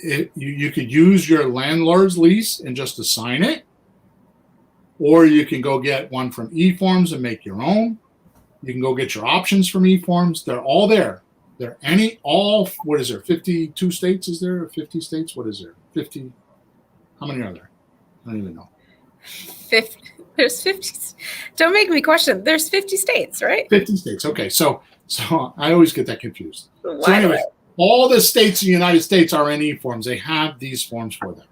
you could use your landlord's lease and just assign it, or you can go get one from eForms and make your own. You can go get your options from eForms. They're all there. What is there, 52 states is there? 50 states? What is there? 50? How many are there? I don't even know. 50. There's 50. Don't make me question. There's 50 states, right? 50 states. Okay, so I always get that confused. Why? So anyway, all the states in the United States are in eForms. They have these forms for them.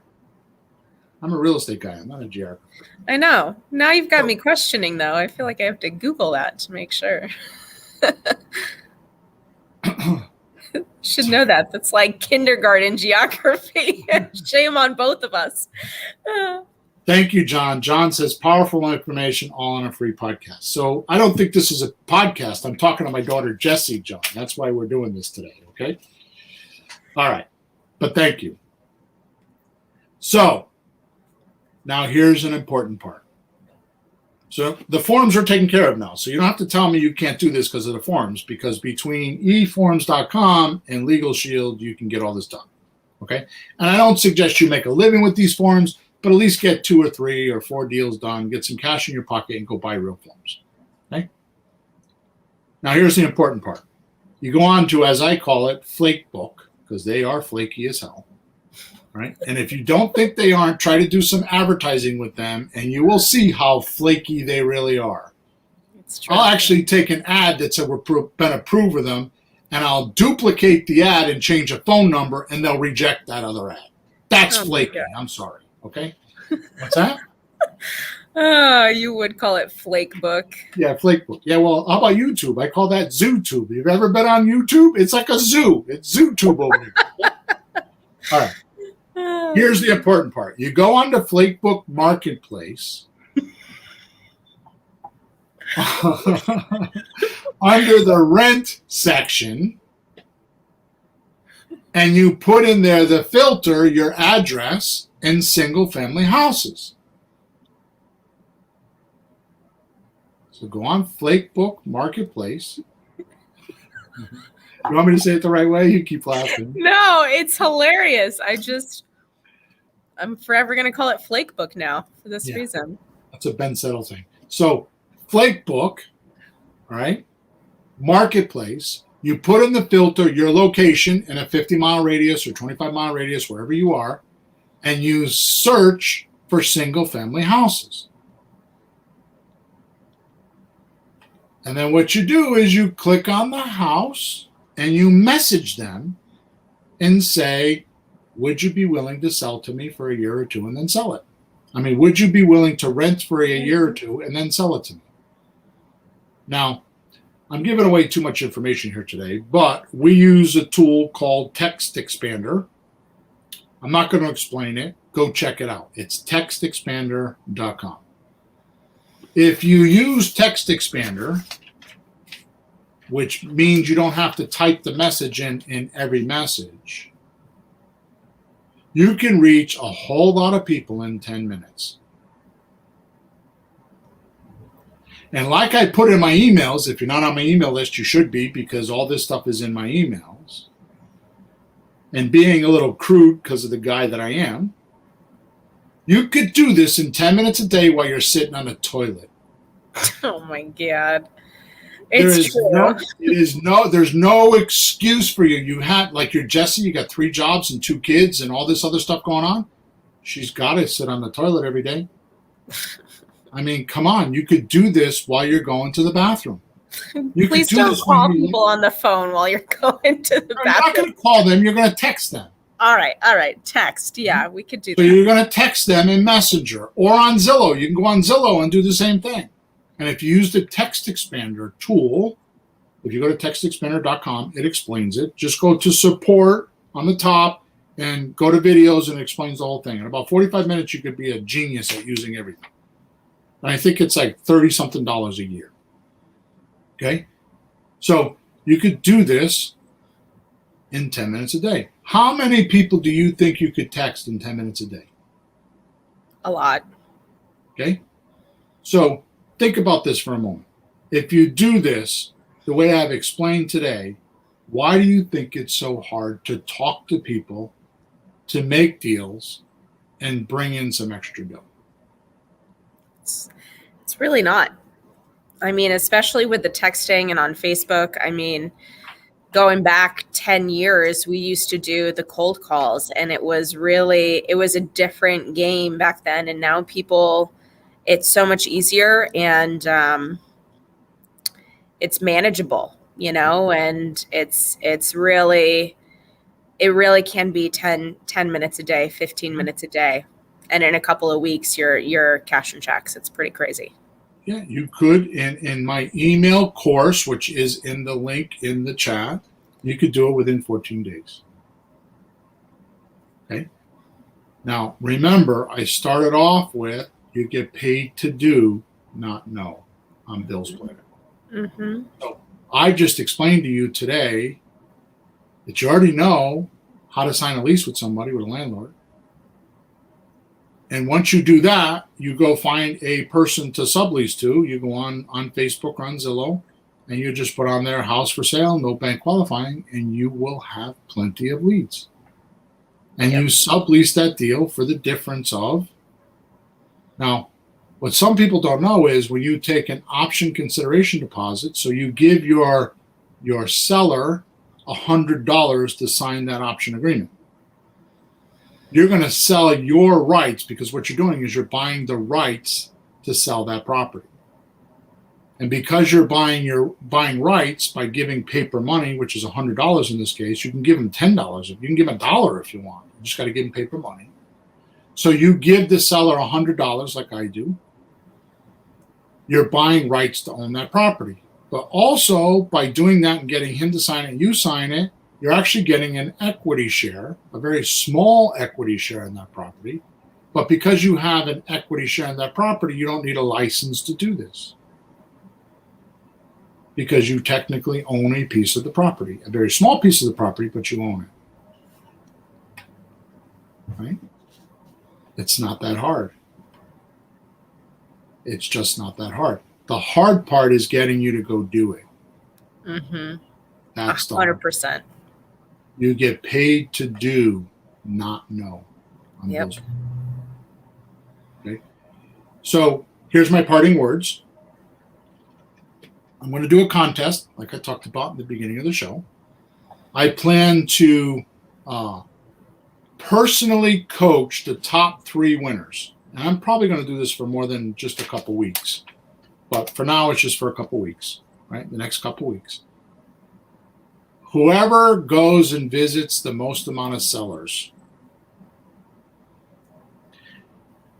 I'm a real estate guy. I'm not a geographer. I know. Now you've got me questioning, though. I feel like I have to Google that to make sure. Should know that. That's like kindergarten geography. Shame on both of us. Thank you, John. John says, powerful information all on a free podcast. So I don't think this is a podcast. I'm talking to my daughter, Jessie, John. That's why we're doing this today, okay? All right. But thank you. So now here's an important part. So the forms are taken care of now. So you don't have to tell me you can't do this because of the forms, because between eforms.com and Legal Shield, you can get all this done. Okay. And I don't suggest you make a living with these forms, but at least get 2 or 3 or 4 deals done, get some cash in your pocket, and go buy real forms. Okay. Now here's the important part. You go on to, as I call it, Flake Book, because they are flaky as hell. Right? And if you don't think they aren't, try to do some advertising with them, and you will see how flaky they really are. It's true. I'll actually take an ad that's been approved with them, and I'll duplicate the ad and change a phone number, and they'll reject that other ad. That's flaky. I'm sorry. Okay? What's that? You would call it Flake Book. Yeah, Flake Book. Yeah, well, how about YouTube? I call that ZooTube. You've ever been on YouTube? It's like a zoo. It's ZooTube over there. All right. Here's the important part. You go on to Flakebook Marketplace under the rent section, and you put in there the filter, your address, and single family houses. So go on Flakebook Marketplace. You want me to say it the right way? You keep laughing. No, it's hilarious. I'm forever going to call it Flake Book now for this reason. That's a Ben Settle thing. So Flake Book, all right, Marketplace, you put in the filter your location in a 50-mile radius or 25-mile radius, wherever you are, and you search for single-family houses. And then what you do is you click on the house and you message them and say, would you be willing to sell to me for a year or 2 and then sell it? I mean, would you be willing to rent for a year or 2 and then sell it to me? Now, I'm giving away too much information here today, but we use a tool called Text Expander. I'm not going to explain it. Go check it out. It's textexpander.com. If you use Text Expander, which means you don't have to type the message in every message, you can reach a whole lot of people in 10 minutes. And like I put in my emails, if you're not on my email list, you should be, because all this stuff is in my emails. And being a little crude because of the guy that I am, you could do this in 10 minutes a day while you're sitting on a toilet. Oh my God. There's no excuse for you. You have, like, you're Jesse, you got 3 jobs and 2 kids and all this other stuff going on. She's got to sit on the toilet every day. I mean, come on. You could do this while you're going to the bathroom. Please don't call people on the phone while you're going to the bathroom. You're not going to call them. You're going to text them. All right. Text. Yeah, we could do that. So you're going to text them in Messenger or on Zillow. You can go on Zillow and do the same thing. And if you use the Text Expander tool, if you go to textexpander.com, it explains it. Just go to support on the top and go to videos, and it explains the whole thing. In about 45 minutes, you could be a genius at using everything. And I think it's like $30-something a year. Okay? So you could do this in 10 minutes a day. How many people do you think you could text in 10 minutes a day? A lot. Okay? So think about this for a moment. If you do this the way I've explained today, why do you think it's so hard to talk to people, to make deals, and bring in some extra dough? It's really not. I mean, especially with the texting and on Facebook, I mean, going back 10 years, we used to do the cold calls, and it was a different game back then. And now it's so much easier, and it's manageable, and it really can be 10 minutes a day, 15 minutes a day. And in a couple of weeks, you're cashing checks. It's pretty crazy. Yeah, you could. In my email course, which is in the link in the chat, you could do it within 14 days. Okay. Now, remember, I started off with you get paid to do, not know, on Bill's Planet. Mm-hmm. So I just explained to you today that you already know how to sign a lease with somebody, with a landlord. And once you do that, you go find a person to sublease to. You go on Facebook or on Zillow, and you just put on there house for sale, no bank qualifying, and you will have plenty of leads. And you sublease that deal for the difference of. Now, what some people don't know is when you take an option consideration deposit, so you give your seller $100 to sign that option agreement. You're going to sell your rights, because what you're doing is you're buying the rights to sell that property. And because you're buying rights by giving paper money, which is $100 in this case, you can give them $10. You can give them $1 if you want. You just got to give them paper money. So you give the seller $100 like I do. You're buying rights to own that property. But also by doing that and getting him to sign it and you sign it, you're actually getting an equity share, a very small equity share in that property. But because you have an equity share in that property, you don't need a license to do this, because you technically own a piece of the property, a very small piece of the property, but you own it. Right? It's not that hard. It's just not that hard. The hard part is getting you to go do it. Mm-hmm. That's 100%. You get paid to do, not know. Yep. Okay. So here's my parting words. I'm going to do a contest, like I talked about in the beginning of the show. I plan to personally coach the top 3 winners. And I'm probably going to do this for more than just a couple weeks. But for now, it's just for a couple weeks, right? The next couple weeks. Whoever goes and visits the most amount of sellers.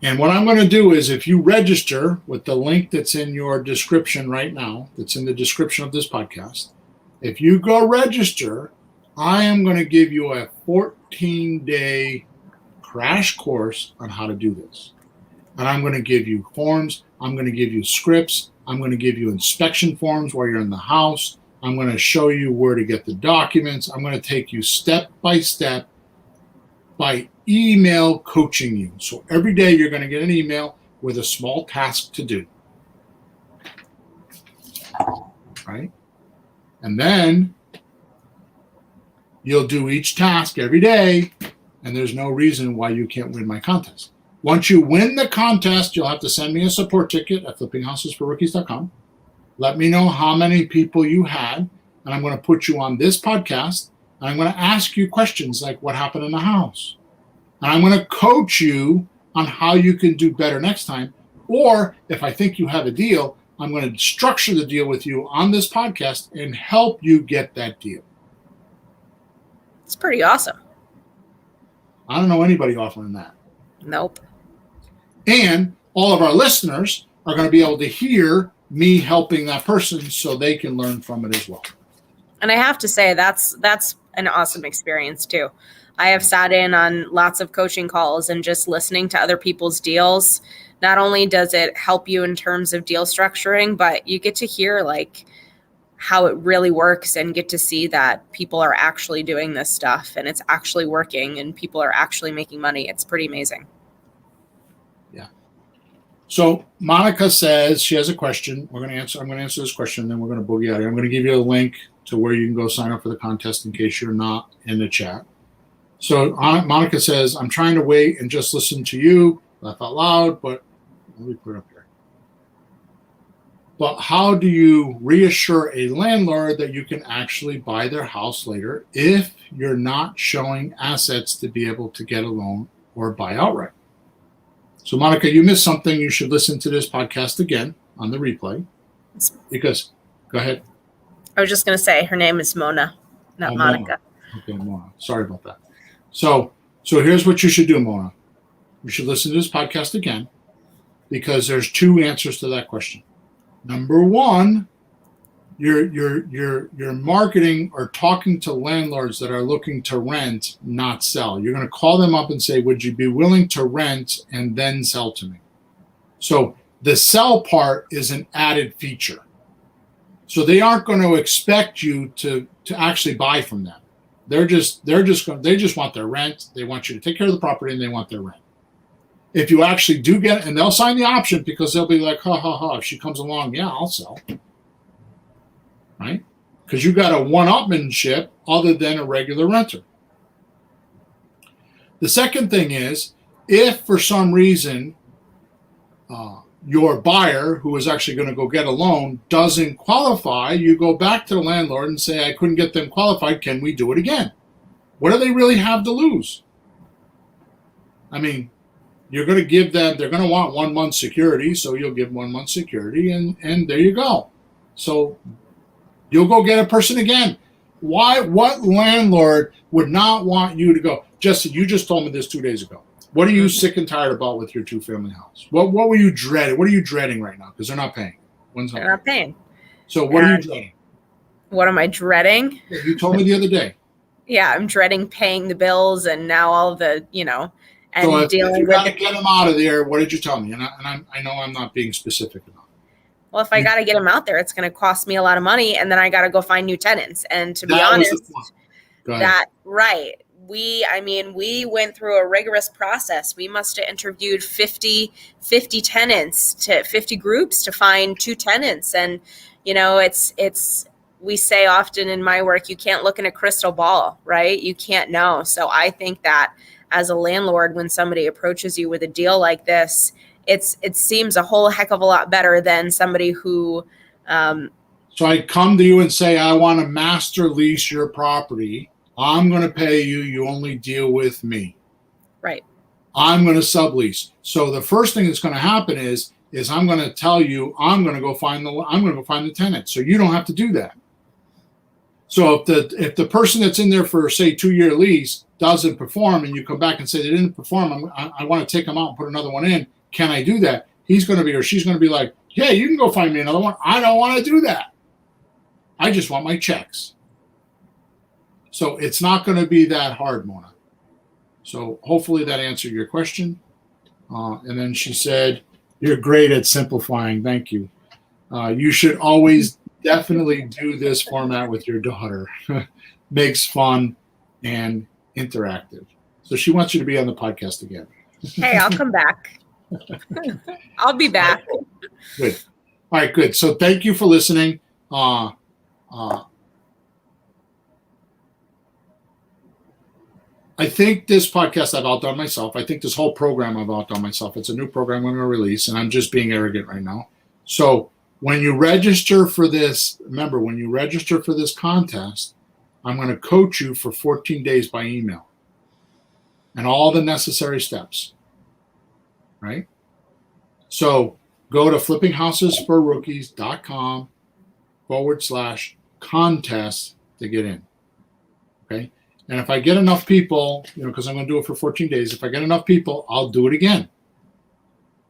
And what I'm going to do is, if you register with the link that's in your description right now, that's in the description of this podcast, if you go register, I am going to give you a 14-day crash course on how to do this. And I'm going to give you forms. I'm going to give you scripts. I'm going to give you inspection forms while you're in the house. I'm going to show you where to get the documents. I'm going to take you step by step by email coaching you. So every day you're going to get an email with a small task to do. Right? And then you'll do each task every day, and there's no reason why you can't win my contest. Once you win the contest, you'll have to send me a support ticket at flippinghousesforrookies.com. Let me know how many people you had, and I'm going to put you on this podcast, and I'm going to ask you questions like what happened in the house. And I'm going to coach you on how you can do better next time. Or if I think you have a deal, I'm going to structure the deal with you on this podcast and help you get that deal. It's pretty awesome. I don't know anybody offering that. Nope. And all of our listeners are going to be able to hear me helping that person so they can learn from it as well. And I have to say, that's an awesome experience too. I have sat in on lots of coaching calls and just listening to other people's deals. Not only does it help you in terms of deal structuring, but you get to hear like how it really works and get to see that people are actually doing this stuff and it's actually working and people are actually making money. It's pretty amazing. Yeah. So Monica says she has a question. I'm going to answer this question, and then we're going to boogie out here. I'm going to give you a link to where you can go sign up for the contest in case you're not in the chat. So Monica says, I'm trying to wait and just listen to you. Laugh out loud, but let me put it up here. But how do you reassure a landlord that you can actually buy their house later if you're not showing assets to be able to get a loan or buy outright? So Monica, you missed something. You should listen to this podcast again on the replay. Because, go ahead. I was just going to say her name is Mona, not Monica. Mona. Okay, Mona. Sorry about that. So here's what you should do, Mona. You should listen to this podcast again because there's 2 answers to that question. Number 1, you're marketing or talking to landlords that are looking to rent, not sell. You're going to call them up and say, would you be willing to rent and then sell to me? So the sell part is an added feature. So they aren't going to expect you to actually buy from them. They just want their rent. They want you to take care of the property and they want their rent. if you actually do get, and they'll sign the option because they'll be like, ha, ha, ha, if she comes along, yeah, I'll sell. Right? Because you got a one-upmanship other than a regular renter. The second thing is, if for some reason your buyer, who is actually going to go get a loan, doesn't qualify, you go back to the landlord and say, I couldn't get them qualified. Can we do it again? What do they really have to lose? I mean, you're going to give them, they're going to want 1 month security, so you'll give 1 month security, and there you go. So you'll go get a person again. Why? What landlord would not want you to go? Jesse, you just told me this 2 days ago. What are you sick and tired about with your 2-family house? What were you dreading? What are you dreading right now? Because they're not paying. They're not paying. So what are you dreading? What am I dreading? You told me the other day. Yeah, I'm dreading paying the bills and now all the, and so if dealing you with. Got to get them out of there. What did you tell me? And I know I'm not being specific enough. Well, if I got to get them out there, it's going to cost me a lot of money, and then I got to go find new tenants. And to be honest, right. We went through a rigorous process. We must have interviewed 50 tenants to 50 groups to find 2 tenants. And, we say often in my work, you can't look in a crystal ball, right? You can't know. So I think that as a landlord, when somebody approaches you with a deal like this, it seems a whole heck of a lot better than somebody who. So I come to you and say, I want to master lease your property. I'm going to pay you. You only deal with me. Right. I'm going to sublease. So the first thing that's going to happen is I'm going to tell you I'm going to go find the tenant. So you don't have to do that. So if the person that's in there for, say, 2-year lease doesn't perform, and you come back and say they didn't perform, I want to take them out and put another one in. Can I do that? He's going to be, or she's going to be like, yeah, you can go find me another one. I don't want to do that. I just want my checks. So it's not going to be that hard, Mona. So hopefully that answered your question. And then she said, you're great at simplifying. Thank you. You should always definitely do this format with your daughter. Makes fun and interactive. So she wants you to be on the podcast again. Hey, I'll come back. I'll be back. Good. All right, good. So thank you for listening. I think this podcast I've outdone myself. I think this whole program I've outdone myself. It's a new program I'm going to release, and I'm just being arrogant right now. So when you register for this, remember, when you register for this contest, I'm going to coach you for 14 days by email and all the necessary steps, right? So go to flippinghouses4rookies.com/contest to get in, okay? And if I get enough people, because I'm going to do it for 14 days, if I get enough people, I'll do it again.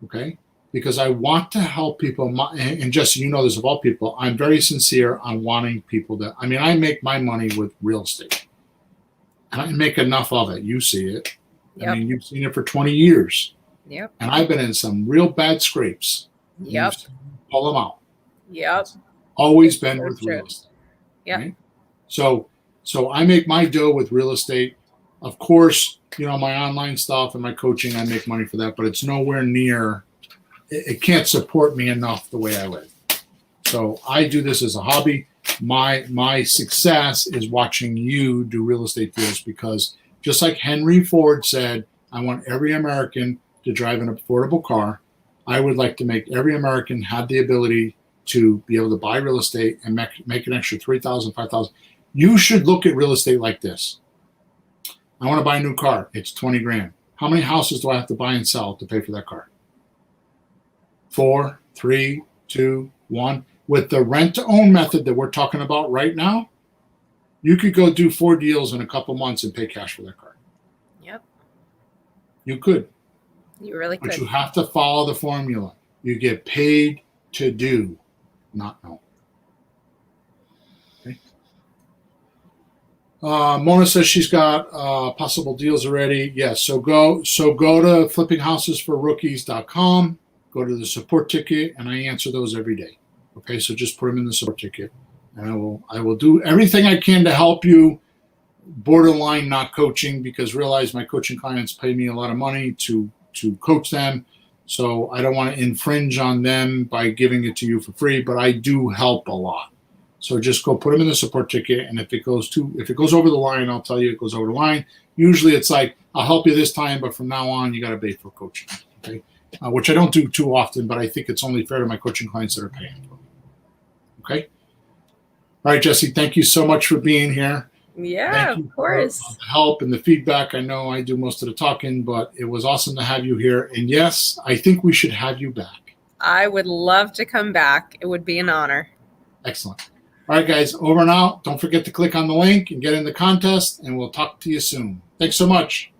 Okay? Because I want to help people. And Jesse, you know this of all people, I'm very sincere on wanting people to, I make my money with real estate. And I make enough of it. You see it. Yep. You've seen it for 20 years. Yep. And I've been in some real bad scrapes. Yep. Pull them out. Yep. Always been with real estate. Yep. Right? So I make my dough with real estate. Of course, my online stuff and my coaching, I make money for that, but it's nowhere near, it can't support me enough the way I live. So I do this as a hobby. My success is watching you do real estate deals, because just like Henry Ford said, I want every American to drive an affordable car. I would like to make every American have the ability to be able to buy real estate and make an extra $3,000, $5,000. You should look at real estate like this. I want to buy a new car. It's $20,000. How many houses do I have to buy and sell to pay for that car? 4, 3, 2, 1. With the rent-to-own method that we're talking about right now, you could go do 4 deals in a couple months and pay cash for that car. Yep. You could. You really could. But you have to follow the formula. You get paid to do, not know. Mona says she's got possible deals already. Yes, so go to flippinghouses4rookies.com, go to the support ticket, and I answer those every day. Okay, so just put them in the support ticket, and I will do everything I can to help you. Borderline not coaching, because realize my coaching clients pay me a lot of money to to coach them. So I don't want to infringe on them by giving it to you for free, but I do help a lot. So just go put them in the support ticket, and if it goes over the line, I'll tell you it goes over the line. Usually it's like, I'll help you this time, but from now on you got to pay for coaching, okay? Which I don't do too often, but I think it's only fair to my coaching clients that are paying for me. Okay. All right, Jesse, thank you so much for being here. Yeah, of course. For the help and the feedback. I know I do most of the talking, but it was awesome to have you here. And yes, I think we should have you back. I would love to come back. It would be an honor. Excellent. All right, guys, over and out. Don't forget to click on the link and get in the contest, and we'll talk to you soon. Thanks so much.